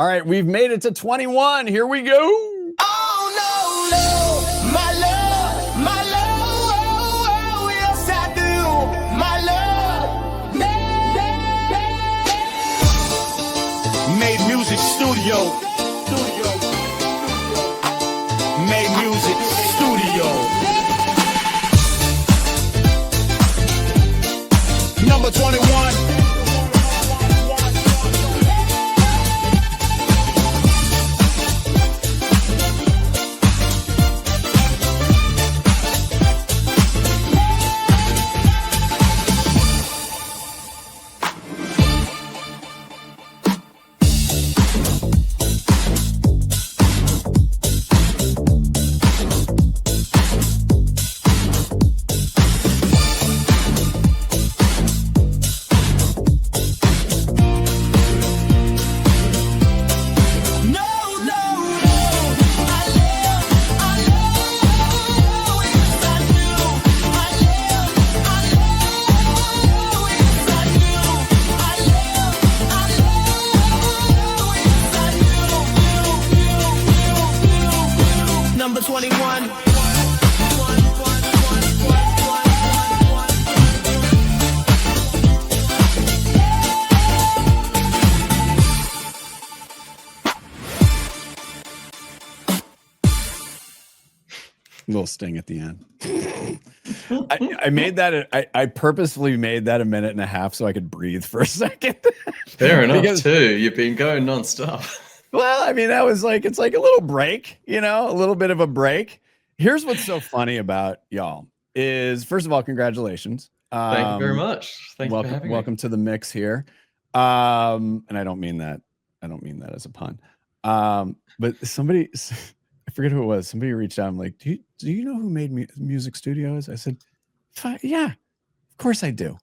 All right, we've made it to 21. Here we go. Oh, no, no, my love, oh, yes, I do, my love. Made music studio. Made music studio. Number 21. Number 21. Little sting at the end. I made that. I purposefully made that a minute and a half so I could breathe for a second. Fair enough, too. You've been going nonstop. Well, I mean, that was like, it's like a little break, you know, a little bit of a break. Here's what's so funny about y'all is, first of all, congratulations. Thank you very much. Thank you for having me. Welcome to the mix here. And I don't mean that as a pun. But somebody, I forget who it was. Somebody reached out. I'm like, do you know who made music studios? I said, yeah, of course I do.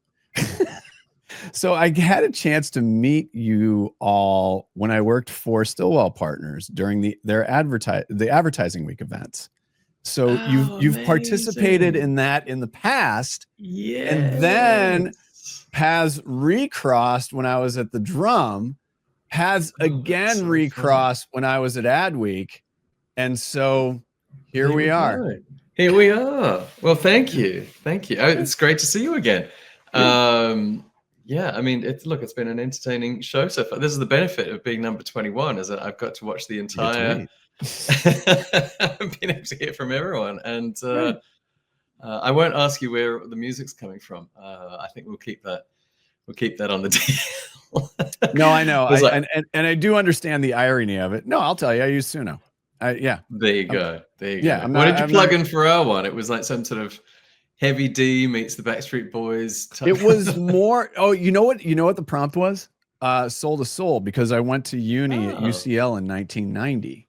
So I had a chance to meet you all when I worked for Stillwell Partners during their advertising week events. So you've participated in that in the past. Yeah. And then paths recrossed when I was at the Drum, paths again recrossed when I was at Adweek. And so here we are. Here we are. Well, thank you. Thank you. It's great to see you again. Yeah, I mean, it's been an entertaining show so far. This is the benefit of being number 21, is that I've got to watch the entire. I've been able to hear from everyone, and I won't ask you where the music's coming from. I think we'll keep that. We'll keep that on the deal. No, I know, and I do understand the irony of it. No, I'll tell you, I use Suno. Yeah. There you go. There you go. What did you plug in for our one? It was like some sort of Heavy D meets the Backstreet Boys. It was more. Oh, you know what the prompt was? Soul to Soul, because I went to uni at UCL in 1990,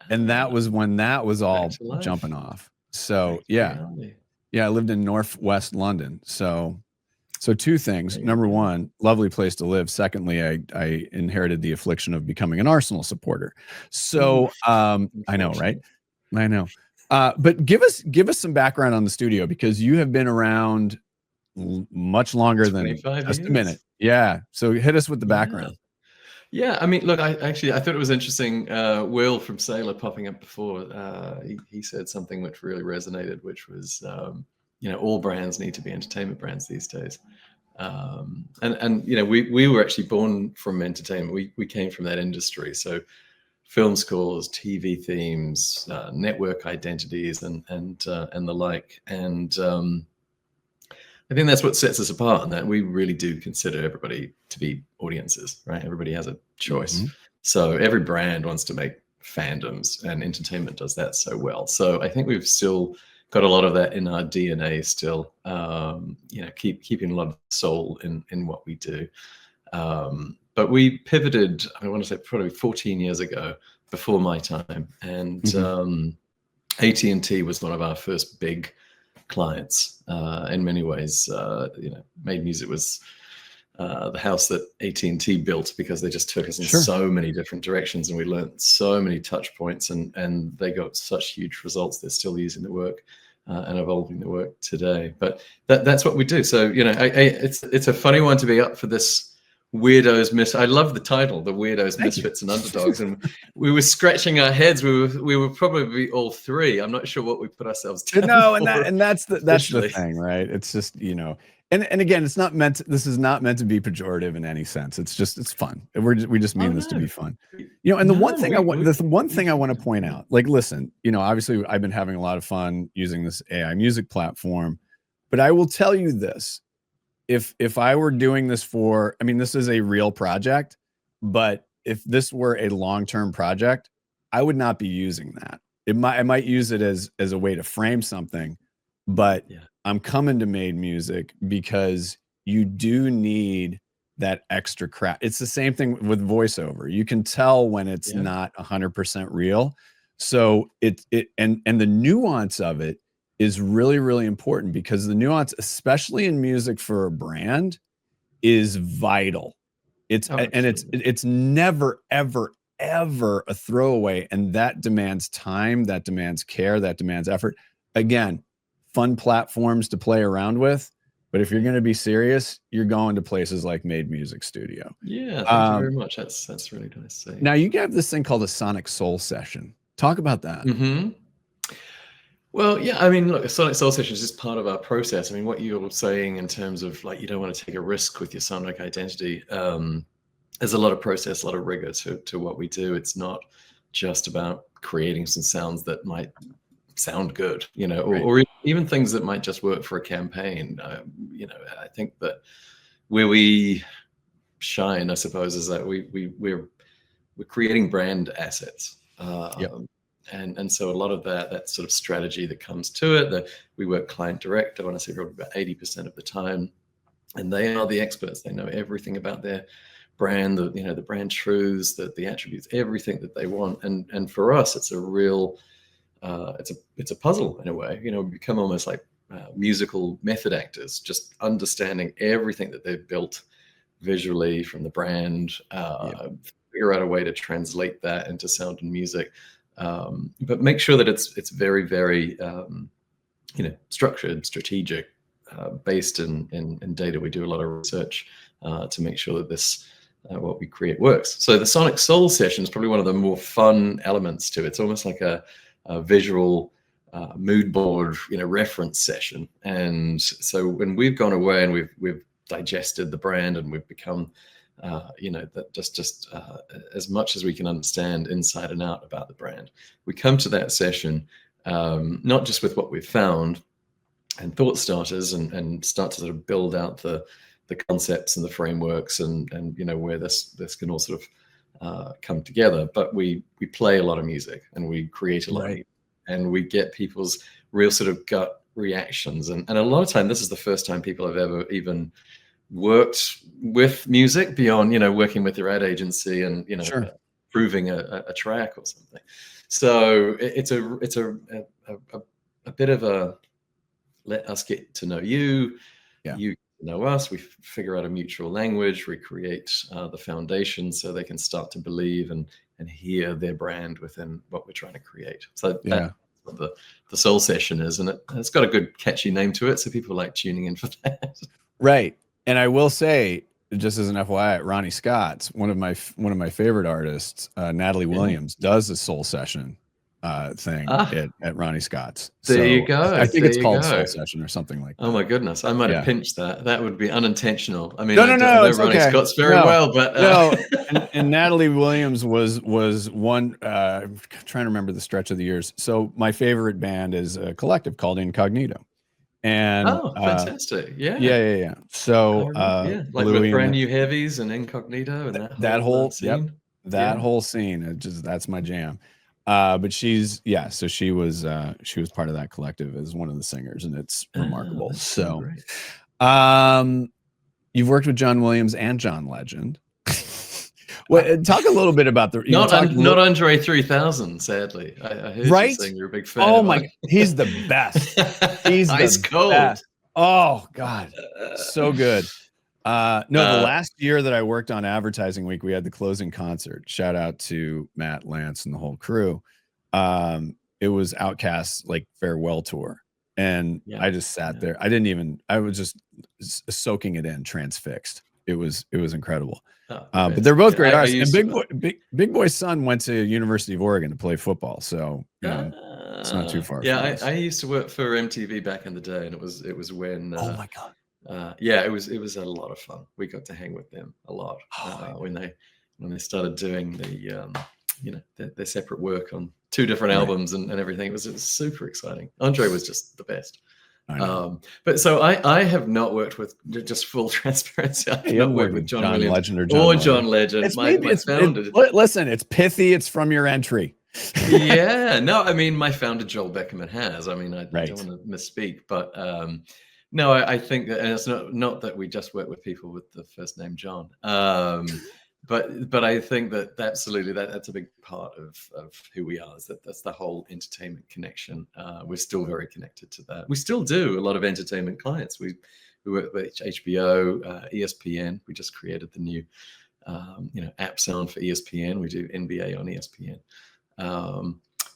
and that was when that was all jumping off. So yeah, I lived in Northwest London. So two things. Number one, lovely place to live. Secondly, I inherited the affliction of becoming an Arsenal supporter. So I know, right? I know. But give us some background on the studio, because you have been around much longer than just a minute. Yeah. So hit us with the background. Yeah. I mean, look, I thought it was interesting. Will from Sailor popping up before, he said something which really resonated, which was, all brands need to be entertainment brands these days. And we were actually born from entertainment. We came from that industry. So film scores, TV themes, network identities, and the like. And I think that's what sets us apart, and that we really do consider everybody to be audiences, right? Everybody has a choice. Mm-hmm. So every brand wants to make fandoms, and entertainment does that so well. So I think we've still got a lot of that in our DNA still, keeping a lot of soul in what we do. But we pivoted, I want to say probably 14 years ago, before my time. And AT&T was one of our first big clients. In many ways, Made Music was the house that AT&T built, because they just took us in so many different directions, and we learned so many touch points, and they got such huge results. They're still using the work and evolving the work today. But that's what we do. So, it's a funny one to be up for this Weirdos I love the title, the Weirdos, Thank Misfits and Underdogs, and we were scratching our heads. We were probably all three. I'm not sure what we put ourselves down No, for that's the officially. thing, right? It's just, and again, it's not meant this is not meant to be pejorative in any sense. It's fun. We just mean this to be fun. And the one thing I want to point out, like, listen, obviously I've been having a lot of fun using this AI music platform, but I will tell you this. If I were doing this I mean, this is a real project, but if this were a long-term project, I would not be using that. I might use it as a way to frame something, but I'm coming to Made Music because you do need that extra crap. It's the same thing with voiceover. You can tell when it's not 100% real. So and the nuance of it is really, really important, because the nuance, especially in music for a brand, is vital. It's never, ever, ever a throwaway. And that demands time, that demands care, that demands effort. Again, fun platforms to play around with. But if you're going to be serious, you're going to places like Made Music Studio. Yeah, thank you very much. That's really nice to say. Now, you have this thing called a Sonic Soul session. Talk about that. Well, yeah, I mean, look, a Sonic Soul session is just part of our process. I mean, what you're saying in terms of, like, you don't want to take a risk with your sonic identity. There's a lot of process, a lot of rigor to what we do. It's not just about creating some sounds that might sound good, or even things that might just work for a campaign. I think that where we shine, I suppose, is that we're creating brand assets. And so a lot of that sort of strategy that comes to it, that we work client direct, I want to say probably about 80% of the time, and they are the experts. They know everything about their brand, the brand truths, the attributes, everything that they want. And for us, it's a real, it's a puzzle in a way. We become almost like musical method actors, just understanding everything that they've built visually from the brand, figure out a way to translate that into sound and music. But make sure that it's very, very structured, strategic, based in data. We do a lot of research to make sure that this what we create works. So the Sonic Soul session is probably one of the more fun elements to it. It's almost like a visual mood board, reference session. And so when we've gone away and we've digested the brand and we've become that just as much as we can understand inside and out about the brand, we come to that session not just with what we've found and thought starters and start to sort of build out the concepts and the frameworks and where this can all sort of come together, but we play a lot of music and we create a lot of music, and we get people's real sort of gut reactions, and a lot of time this is the first time people have ever even worked with music beyond working with their ad agency and proving a track or something. So it's a bit of a let us get to know you, you know us, we figure out a mutual language, we create the foundation so they can start to believe and hear their brand within what we're trying to create. So that's what the soul session is, and it's got a good catchy name to it, so people like tuning in for that. Right. And I will say, just as an FYI, Ronnie Scott's one of my favorite artists, Natalie Williams, does a soul session thing at Ronnie Scott's. There you go. I think it's called Soul Session or something like that. Oh my goodness, I might have pinched that. That would be unintentional. I mean, no, I know it's Ronnie okay. Scott's very well, but and Natalie Williams was one. I'm trying to remember the stretch of the years. So my favorite band is a collective called Incognito. And fantastic. Yeah. So like with Brand New Heavies and Incognito and that whole scene. That whole scene, that's my jam. But so she was part of that collective as one of the singers, and it's remarkable. So you've worked with John Williams and John Legend. Well, talk a little bit about the not Andre 3000. Sadly, I heard you saying you're a big fan. Oh my, he's the best. He's ice cold. Best. Oh God, so good. The last year that I worked on Advertising Week, we had the closing concert. Shout out to Matt, Lance, and the whole crew. It was Outkast's like farewell tour, and I just sat there. I was just soaking it in, transfixed. was incredible. Oh, But they're both great I artists. And used Big Boy's son went to University of Oregon to play football, so you know it's not too far. Yeah, from us. I used to work for MTV back in the day, and it was when Oh my god. yeah, it was a lot of fun. We got to hang with them a lot Oh, when they started doing the you know their separate work on 2 different Right. albums and everything. It was super exciting. Andre was just the best. I know. But so I have not worked with, just full transparency, I've You not haven't worked with John Williams Legend or or John John Legend. Legend. It's My maybe founder. listen, it's pithy. It's from your entry. Yeah, no, I mean, my founder Joel Beckerman has. I mean, I Right. don't want to misspeak, but no, I think that, and it's not that we just work with people with the first name John, but I think that absolutely that's a big part of who we are. Is that's the whole entertainment connection. We're still very connected to that. We still do a lot of entertainment clients. We work with HBO, ESPN. We just created the new app sound for ESPN. We do NBA on ESPN.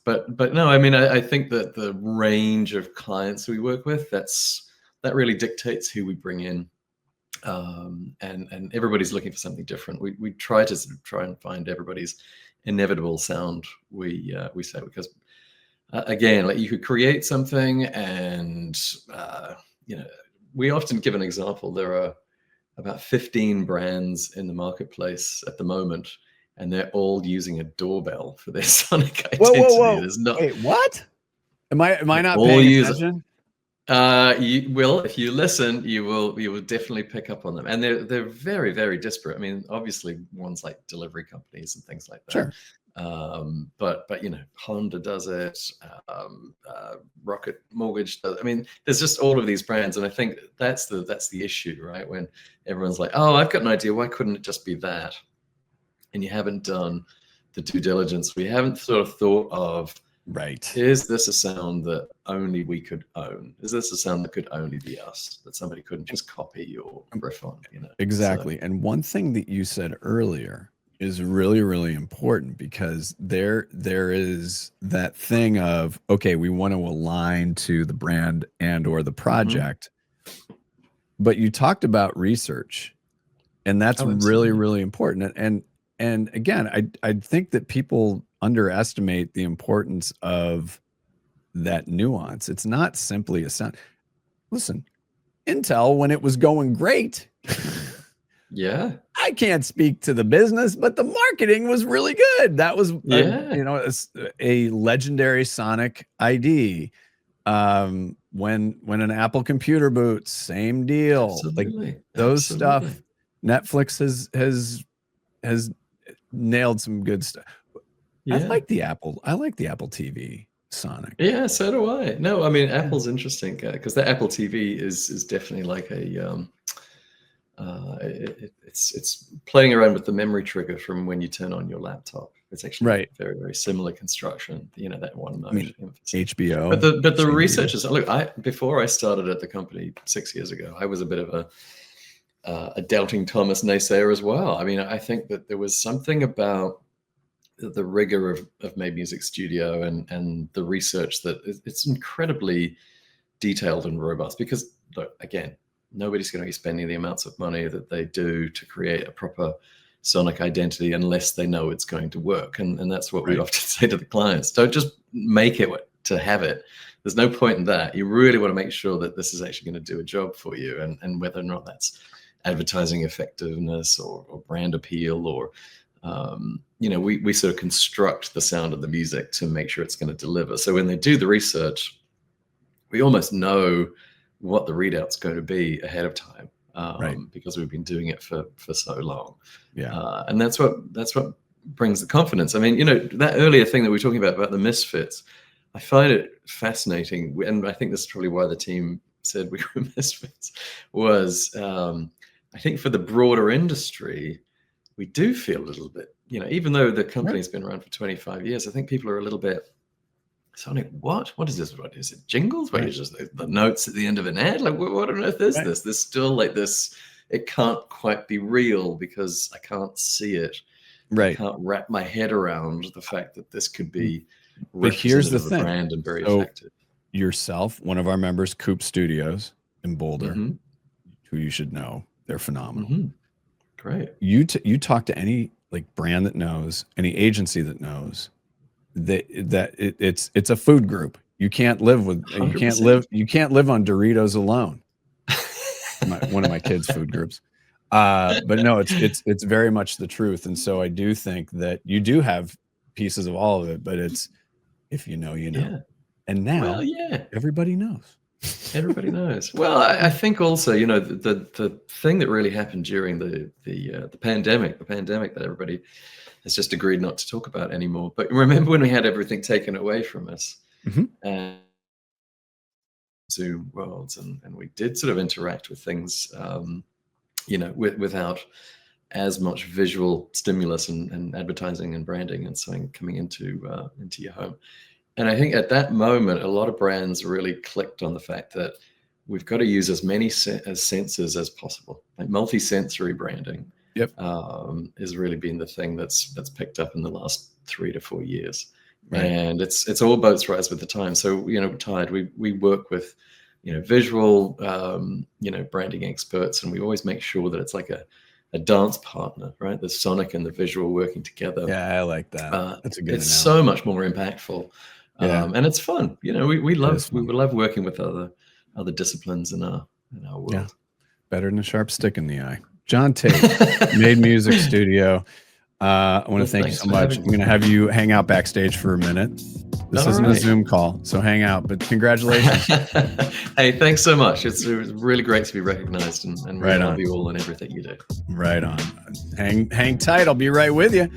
But no, I mean, I think that the range of clients we work with, that really dictates who we bring in. And everybody's looking for something different. We try to try and find everybody's inevitable sound. We say, because again, like, you could create something, and we often give an example. There are about 15 brands in the marketplace at the moment, and they're all using a doorbell for their sonic identity. Whoa. There's not. Wait, what? Am I not all paying use attention? You will, if you listen, you will definitely pick up on them, and they're very, very disparate. I mean, obviously, ones like delivery companies and things like that. Sure. But Honda does it. Rocket Mortgage does. I mean, there's just all of these brands, and I think that's the issue, right? When everyone's like, "Oh, I've got an idea. Why couldn't it just be that?" And you haven't done the due diligence. We haven't sort of thought of, right, is this a sound that only we could own? Is this a sound that could only be us, that somebody couldn't just copy or riff on? Exactly. So, and one thing that you said earlier is really, really important, because there is that thing of, okay, we want to align to the brand and or the project, but you talked about research, and that's really, really important. And again, I think that people underestimate the importance of that nuance. It's not simply a sound. Listen, Intel, when it was going great, yeah, I can't speak to the business, but the marketing was really good. That was a legendary sonic ID. When an Apple computer boots, same deal. Absolutely. Like those stuff. Netflix has nailed some good stuff. Yeah. I like the Apple TV sonic. Yeah, so do I. No, I mean, Apple's interesting, because the Apple TV is definitely like a it's playing around with the memory trigger from when you turn on your laptop. It's actually very, very similar construction. That one note. HBO. But the researchers, look, before I started at the company 6 years ago, I was a bit of a doubting Thomas naysayer as well. I mean, I think that there was something about the rigor of Made Music Studio and the research that it's incredibly detailed and robust, because, look, again, nobody's going to be spending the amounts of money that they do to create a proper sonic identity unless they know it's going to work. And that's what we often say to the clients. Don't just make it to have it. There's no point in that. You really want to make sure that this is actually going to do a job for you, and whether or not that's advertising effectiveness or brand appeal, or we sort of construct the sound of the music to make sure it's going to deliver. So when they do the research, we almost know what the readout's going to be ahead of time, because we've been doing it for so long. Yeah, and that's what brings the confidence. I mean, that earlier thing that we were talking about the Misfits, I find it fascinating, and I think this is probably why the team said we were Misfits. Was I think for the broader industry, we do feel a little bit, even though the company's been around for 25 years, I think people are a little bit Sonic, what is this? What is it? Jingles? Where it's just the notes at the end of an ad? Like, what on earth is this? There's still like this, it can't quite be real because I can't see it. I can't wrap my head around the fact that this could be but here's the thing. Brand and very effective. Yourself, one of our members, Coop Studios in Boulder, who you should know, they're phenomenal. Great. You talk to any like brand that knows, any agency that knows that it's a food group. You can't live with 100%. you can't live on Doritos alone. One of my kids' food groups. But no, it's very much the truth. And so I do think that you do have pieces of all of it, but it's, if you know, you know. Yeah. And now Well, yeah. everybody knows. Everybody knows. Well, I think also, you know, the thing that really happened during the pandemic that everybody has just agreed not to talk about anymore. But remember when we had everything taken away from us, and Zoom worlds, and we did sort of interact with things, you know, without as much visual stimulus and advertising and branding and something coming into your home. And I think at that moment, a lot of brands really clicked on the fact that we've got to use as many sensors as possible. Like multi-sensory branding is really been the thing that's picked up in the last 3 to 4 years. Right. And it's all boats rise with the time. So, you know, Tide, we work with, you know, visual, you know, branding experts, and we always make sure that it's like a dance partner, right? The sonic and the visual working together. Yeah, I like that. That's a good. It's so much more impactful. And it's fun. You know, we love working with other disciplines in our world. Yeah. Better than a sharp stick in the eye. John Tate, Made Music Studio. I want to thank you so much. I'm going to have you hang out backstage for a minute. This isn't a Zoom call, so hang out. But congratulations. Hey, thanks so much. It's really great to be recognized, and really love you all and everything you do. Right on. Hang tight. I'll be right with you.